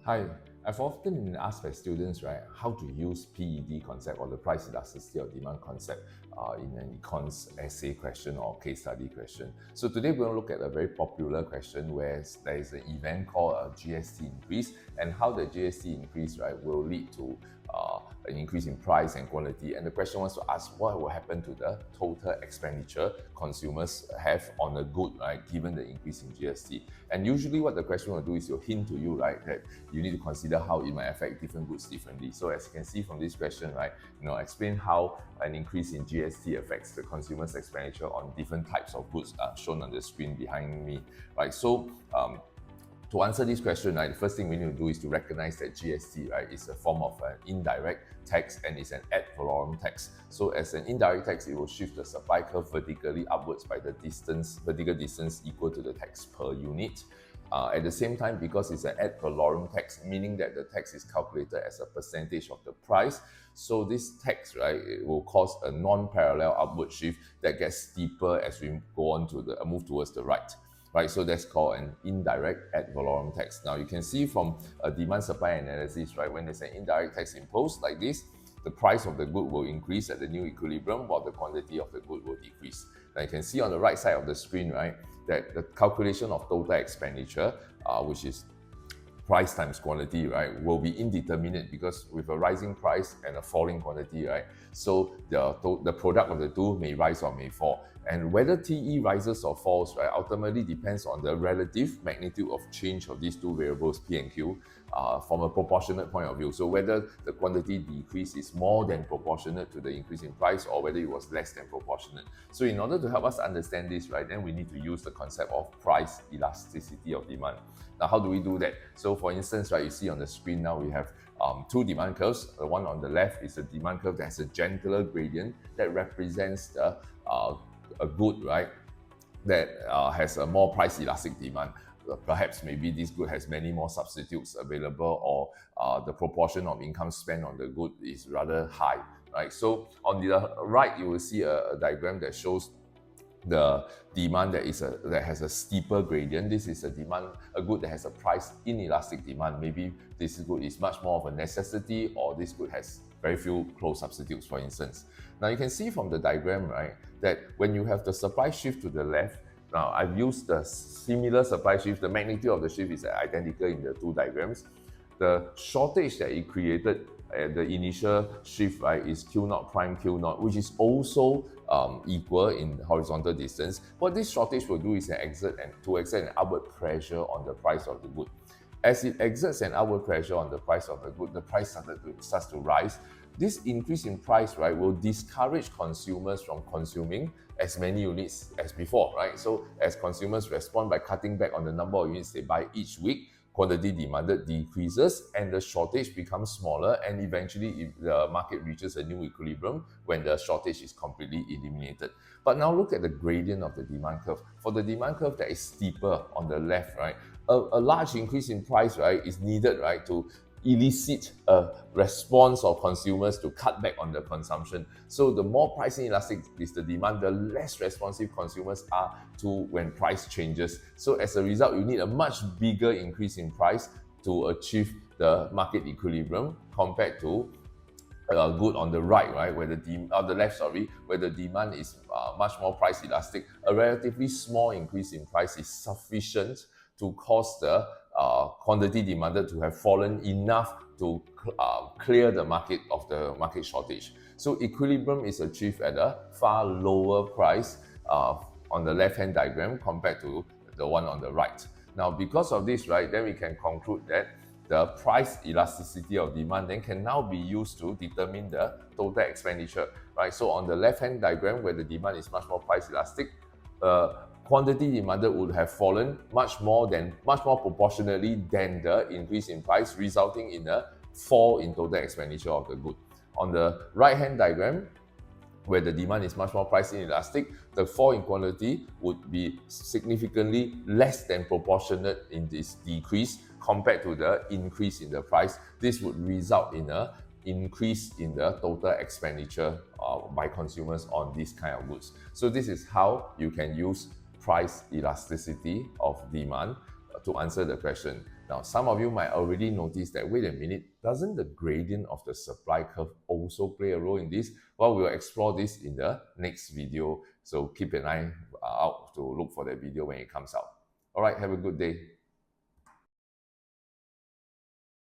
Hi, I've often been asked by students, right, how to use PED concept or the price elasticity of demand concept in an econs essay question or case study question. So today we're going to look at a very popular question where there is an event called a GST increase and how the GST increase, right, will lead to an increase in price and quantity. And the question was to ask what will happen to the total expenditure consumers have on a good, right, given the increase in GST. And usually what the question will do is it'll hint to you, right, that you need to consider how it might affect different goods differently. So as you can see from this question, right, explain how an increase in GST affects the consumer's expenditure on different types of goods shown on the screen behind me, right? So to answer this question, right, the first thing we need to do is to recognize that GST, right, is a form of an indirect tax and is an ad valorem tax. So as an indirect tax, it will shift the supply curve vertically upwards by the vertical distance equal to the tax per unit. At the same time, because it's an ad valorem tax, meaning that the tax is calculated as a percentage of the price, so this tax, right, it will cause a non-parallel upward shift that gets steeper as we go on to the move towards the right. Right, so that's called an indirect ad valorem tax. Now you can see from a demand supply analysis, right, when there's an indirect tax imposed like this, the price of the good will increase at the new equilibrium while the quantity of the good will decrease. Now you can see on the right side of the screen, right, that the calculation of total expenditure, which is price times quantity, right, will be indeterminate because with a rising price and a falling quantity, right, so the product of the two may rise or may fall. And whether TE rises or falls, right, ultimately depends on the relative magnitude of change of these two variables, P and Q, from a proportionate point of view. So whether the quantity decrease is more than proportionate to the increase in price or whether it was less than proportionate. So in order to help us understand this, right, then we need to use the concept of price elasticity of demand. Now, how do we do that? So for instance, right, you see on the screen now we have two demand curves. The one on the left is a demand curve that has a gentler gradient that represents the a good, right, that has a more price elastic demand. Perhaps maybe this good has many more substitutes available, or the proportion of income spent on the good is rather high, right? So on the right, you will see a diagram that shows the demand that has a steeper gradient. This is a good that has a price inelastic demand. Maybe this good is much more of a necessity, or this good has very few close substitutes, for instance. Now you can see from the diagram, right, that when you have the supply shift to the left, now I've used the similar supply shift. The magnitude of the shift is identical in the two diagrams. The shortage that it created at the initial shift, right, is Q0 prime Q0, which is also equal in horizontal distance. What this shortage will do is exert an upward pressure on the price of the good. As it exerts an upward pressure on the price of the good, the price starts to rise. This increase in price, right, will discourage consumers from consuming as many units as before, right? So as consumers respond by cutting back on the number of units they buy each week, quantity demanded decreases and the shortage becomes smaller, and eventually the market reaches a new equilibrium when the shortage is completely eliminated. But now look at the gradient of the demand curve. For the demand curve that is steeper on the left, right, a large increase in price, right, is needed, right, to elicit a response of consumers to cut back on the consumption. So the more price inelastic is the demand, the less responsive consumers are to when price changes. So as a result, you need a much bigger increase in price to achieve the market equilibrium compared to good on the right, where the left, where the demand is much more price elastic. A relatively small increase in price is sufficient to cause the quantity demanded to have fallen enough to clear the market of the market shortage. So equilibrium is achieved at a far lower price on the left-hand diagram compared to the one on the right. Now, because of this, right, then we can conclude that the price elasticity of demand then can now be used to determine the total expenditure, right? So on the left-hand diagram, where the demand is much more price elastic, quantity demanded would have fallen much more proportionally than the increase in price, resulting in a fall in total expenditure of the good. On the right-hand diagram, where the demand is much more price inelastic, the fall in quantity would be significantly less than proportionate in this decrease compared to the increase in the price. This would result in an increase in the total expenditure by consumers on this kind of goods. So this is how you can use price elasticity of demand to answer the question. Now, some of you might already notice that, wait a minute, doesn't the gradient of the supply curve also play a role in this? Well, we'll explore this in the next video. So keep an eye out to look for that video when it comes out. All right, have a good day.